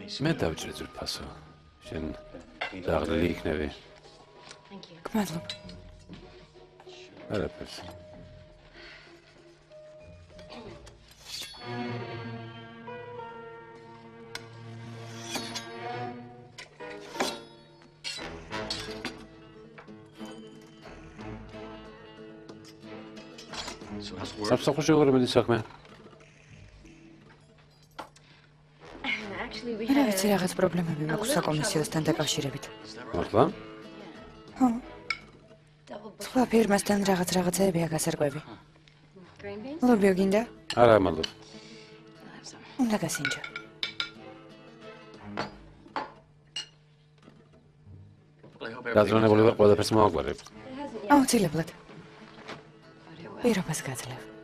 მე დავჭრე ძვირფასო. შენ დაღლილი იქნები. გმადლობ. არაფერს. საფსახურში როგორ მედი საქმე? რა ვიცი რაღაც პრობლემები მაქვს საკომისიოსთან დაკავშირებით. მართლა? ხო. სხვა ფირმასთან რაღაცებია გასარკვევი. ლობიო გინდა? არა, მადლობ. უნდა გასინჯო. დაზრონებული ვარ, ყველაფერს მოვაგვარებ. აუცილებლად. პირობას გაძლევ.